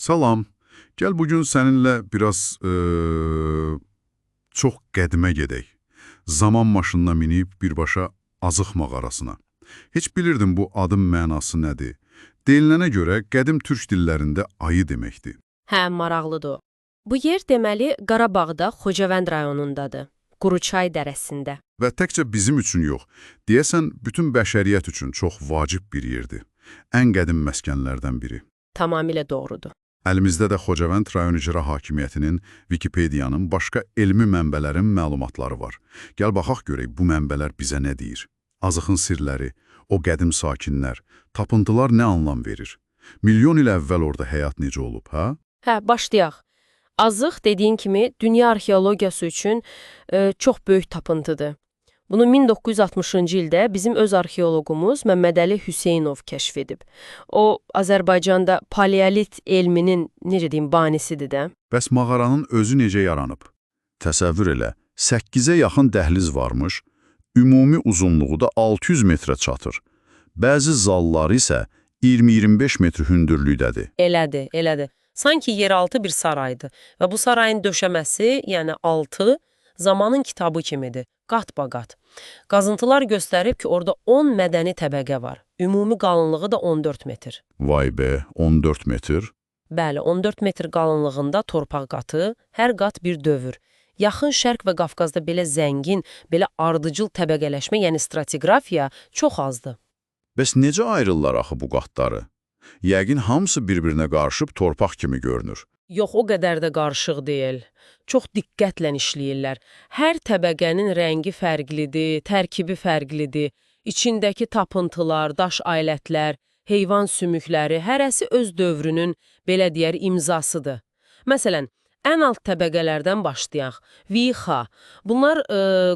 Salam. Gəl bugün səninlə biraz çox qədimə gedək. Zaman maşınına minib birbaşa Azıq mağarasına. Heç bilirdim bu adın mənası nədir? Deyilənə görə qədim türk dillərində ayı deməkdir. Hə, maraqlıdır. Bu yer deməli Qarabağda Xocavənd rayonundadır. Quruçay dərəsində. Və təkcə bizim üçün yox, deyəsən bütün bəşəriyyət üçün çox vacib bir yerdir. Ən qədim məskənlərdən biri. Tamamilə doğrudur. Əlimizdə də Xocavənd rayon icra hakimiyyətinin, Wikipediyanın, başqa elmi mənbələrin məlumatları var. Gəl baxaq görək bu mənbələr bizə nə deyir? Azıxın sirləri, o qədim sakinlər, tapıntılar nə anlam verir? Milyon il əvvəl orada həyat necə olub, hə? Hə, başlayaq. Azıq dediyin kimi dünya arxeologiyası üçün çox böyük tapıntıdır. Bunu 1960-cı ildə bizim öz arxeoloqumuz Məmmədəli Hüseynov kəşf edib. O, Azərbaycanda paleolit elminin, necə deyim, banisidir də. Bəs mağaranın özü necə yaranıb? Təsəvvür elə, 8-ə yaxın dəhliz varmış, ümumi uzunluğu da 600 metrə çatır. Bəzi zalları isə 20-25 metr hündürlükdədir. Elədir. Sanki yeraltı bir saraydır və bu sarayın döşəməsi, yəni altı, zamanın kitabı kimidir, qat-baqat. Qazıntılar göstərib ki, orada 10 mədəni təbəqə var. Ümumi qalınlığı da 14 metr. Vay be, 14 metr. Bəli, 14 metr qalınlığında torpaq qatı, hər qat bir dövr. Yaxın Şərq və Qafqazda belə zəngin, belə ardıcıl təbəqələşmə, yəni stratigrafiya çox azdır. Bəs necə ayrılırlar axı bu qatları? Yəqin hamısı bir-birinə qarışıb torpaq kimi görünür. Yox, o qədər də qarışıq deyil. Çox diqqətlə işləyirlər. Hər təbəqənin rəngi fərqlidir, tərkibi fərqlidir. İçindəki tapıntılar, daş alətlər, heyvan sümükləri, hərəsi öz dövrünün, belə deyər, imzasıdır. Məsələn, ən alt təbəqələrdən başlayaq. Vixa. Bunlar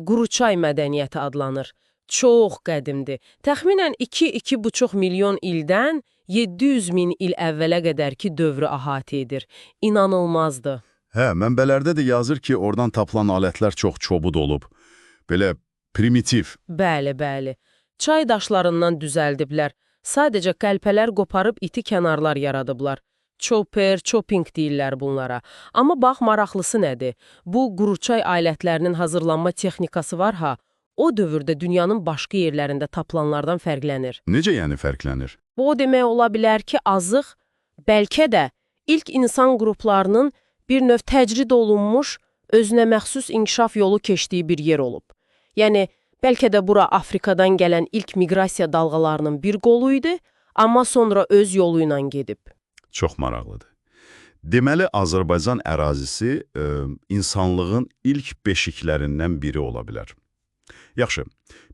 Quruçay mədəniyyəti adlanır. Çox qədimdir. Təxminən 2-2,5 milyon ildən 700 min il əvvələ qədərki dövrü əhatə edir. İnanılmazdır. Hə, mənbələrdə də yazır ki, oradan tapılan alətlər çox çobud olub. Belə primitiv. Bəli. Çay daşlarından düzəldiblər. Sadəcə qəlpələr qoparıb iti kənarlar yaradıblar. Chopper, chopping deyirlər bunlara. Amma bax, maraqlısı nədir? Bu Quruçay alətlərinin hazırlanma texnikası var ha, o dövrdə dünyanın başqa yerlərində tapılanlardan fərqlənir. Necə yəni fərqlənir? Bu o demək ola bilər ki, Azıq bəlkə də ilk insan qruplarının bir növ təcrid olunmuş, özünə məxsus inkişaf yolu keçdiyi bir yer olub. Yəni, bəlkə də bura Afrikadan gələn ilk miqrasiya dalğalarının bir qolu idi, amma sonra öz yolu ilə gedib. Çox maraqlıdır. Deməli, Azərbaycan ərazisi insanlığın ilk beşiklərindən biri ola bilər. Yaxşı,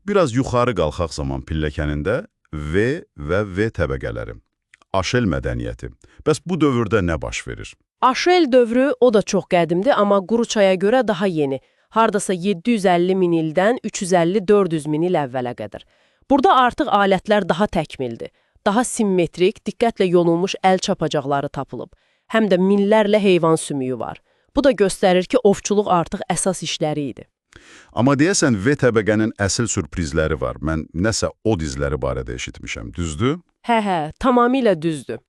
biraz yuxarı qalxaq zaman pilləkənində V və V təbəqələri. Aşel mədəniyyəti. Bəs bu dövrdə nə baş verir? Aşel dövrü o da çox qədimdir, amma Quruçaya görə daha yeni. Hardasa 750 min ildən 350-400 min il əvvələ qədər. Burada artıq alətlər daha təkmildir. Daha simmetrik, diqqətlə yonulmuş əl çapacaqları tapılıb. Həm də minlərlə heyvan sümüyü var. Bu da göstərir ki, ovçuluq artıq əsas işləri idi. Amma deyəsən V təbəqənin əsl sürprizləri var. Mən nəsə o dizləri barədə eşitmişəm, düzdür? Hə, tamamilə düzdür.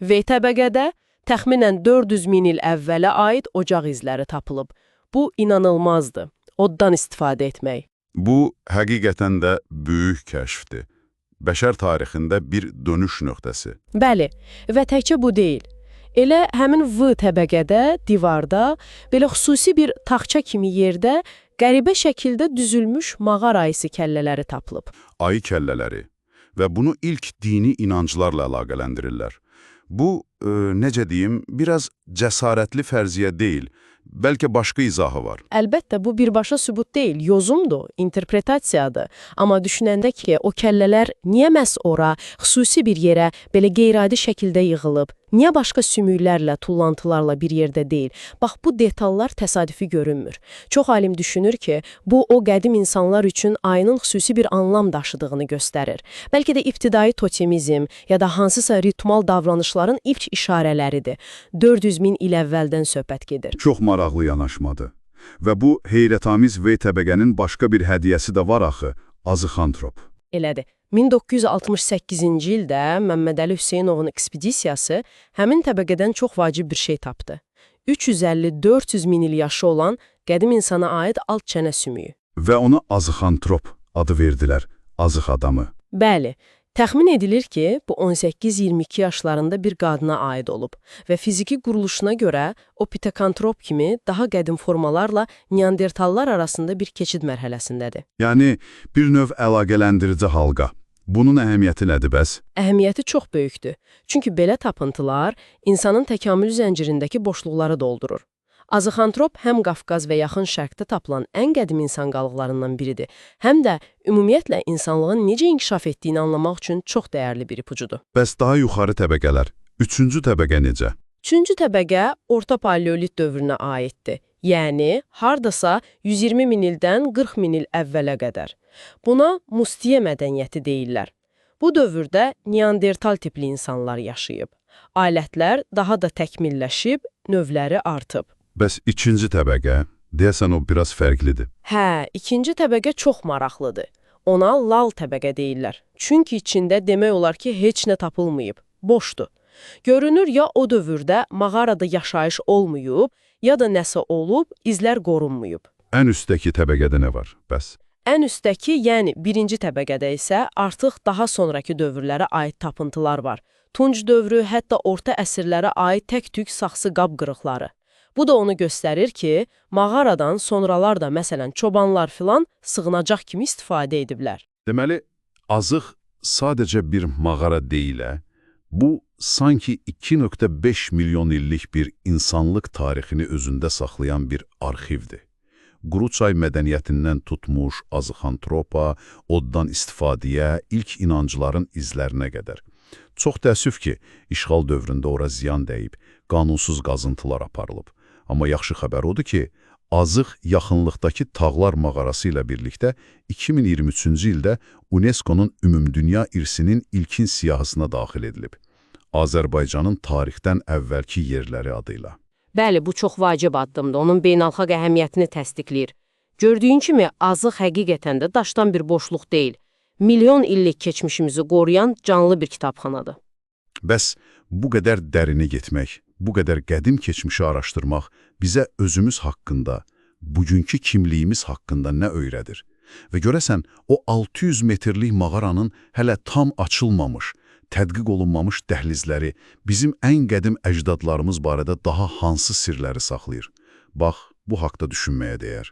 V təbəqədə təxminən 400 min il əvvələ aid ocaq izləri tapılıb. Bu inanılmazdır. Oddan istifadə etmək. Bu, həqiqətən də böyük kəşfdir. Bəşər tarixində bir dönüş nöqtəsi. Bəli, və təkcə bu deyil. Elə həmin V təbəqədə, divarda, belə xüsusi bir taxça kimi yerdə qəribə şəkildə düzülmüş mağara ayısı kəllələri tapılıb. Ayı kəllələri və bunu ilk dini inanclarla əlaqələndirirlər. Bu, necə deyim, biraz cəsarətli fərziyyə deyil, bəlkə başqa izahı var. Əlbəttə, bu birbaşa sübut deyil, yozumdur, interpretasiyadır. Amma düşünəndə ki, o kəllələr niyə məhz ora, xüsusi bir yerə, belə qeyri-adi şəkildə yığılıb, niyə başqa sümüklərlə, tullantılarla bir yerdə deyil? Bax, bu detallar təsadüfi görünmür. Çox alim düşünür ki, bu o qədim insanlar üçün ayının xüsusi bir anlam daşıdığını göstərir. Bəlkə də ibtidai totemizm ya da hansısa ritual davranışların ilk işarələridir. 400 min il əvvəldən söhbət gedir. Çox maraqlı yanaşmadır. Və bu, heyrətamiz V təbəqənin başqa bir hədiyyəsi də var axı, azıxantrop. Elədir. 1968-ci ildə Məmmədəli Hüseynovun ekspedisiyası həmin təbəqədən çox vacib bir şey tapdı. 350-400 min il yaşı olan qədim insana aid alt çənə sümüyü. Və ona azıxantrop adı verdilər, azıq adamı. Bəli, təxmin edilir ki, bu 18-22 yaşlarında bir qadına aid olub və fiziki quruluşuna görə o pitakantrop kimi daha qədim formalarla neandertallar arasında bir keçid mərhələsindədir. Yəni, bir növ əlaqələndirici halqa. Bunun əhəmiyyəti nədir bəs? Əhəmiyyəti çox böyükdür. Çünki belə tapıntılar insanın təkamül zəncirindəki boşluqları doldurur. Azıxantrop həm Qafqaz və Yaxın Şərqdə tapılan ən qədim insan qalıqlarından biridir, həm də ümumiyyətlə insanlığın necə inkişaf etdiyini anlamaq üçün çox dəyərli bir ipucudur. Bəs daha yuxarı təbəqələr? Üçüncü təbəqə necə? Üçüncü təbəqə Orta Paleolit dövrünə aiddir. Yəni, hardasa 120 min ildən 40 min il əvvələ qədər. Buna Mustiye mədəniyyəti deyirlər. Bu dövrdə neandertal tipli insanlar yaşayıb. Alətlər daha da təkmilləşib, növləri artıb. Bəs ikinci təbəqə? Deyəsən o biraz fərqlidir. Hə, ikinci təbəqə çox maraqlıdır. Ona lal təbəqə deyirlər. Çünki içində demək olar ki, heç nə tapılmayıb, boşdur. Görünür ya o dövrdə mağarada yaşayış olmayıb, ya da nəsə olub, izlər qorunmayıb. Ən üstdəki təbəqədə nə var, bəs? Ən üstdəki, yəni birinci təbəqədə isə artıq daha sonraki dövrlərə aid tapıntılar var. Tunc dövrü, hətta orta əsrlərə aid tək-tük saxsı qab qırıqları. Bu da onu göstərir ki, mağaradan sonralar da, məsələn, çobanlar filan sığınacaq kimi istifadə ediblər. Deməli, azıq sadəcə bir mağara deyil, bu sanki 2,5 milyon illik bir insanlıq tarixini özündə saxlayan bir arxivdir. Quruçay mədəniyyətindən tutmuş azıxantropa, oddan istifadəyə, ilk inancların izlərinə qədər. Çox təəssüf ki, işğal dövründə ora ziyan dəyib, qanunsuz qazıntılar aparılıb. Amma yaxşı xəbər odur ki, azıq yaxınlıqdakı Tağlar mağarası ilə birlikdə 2023-cü ildə UNESCO-nun Ümumdünya İrsinin ilkin siyahısına daxil edilib. Azərbaycanın tarixdən əvvəlki yerləri adıyla. Bəli, bu çox vacib addımdır. Onun beynəlxalq əhəmiyyətini təsdiqləyir. Gördüyün kimi, azıq həqiqətən də daşdan bir boşluq deyil. Milyon illik keçmişimizi qoruyan canlı bir kitabxanadır. Bəs bu qədər dərini getmək, bu qədər qədim keçmişi araşdırmaq bizə özümüz haqqında, bugünkü kimliyimiz haqqında nə öyrədir? Və görəsən, o 600 metrlik mağaranın hələ tam açılmamış, tədqiq olunmamış dəhlizləri bizim ən qədim əcdadlarımız barədə daha hansı sirləri saxlayır? Bax, bu haqda düşünməyə dəyər.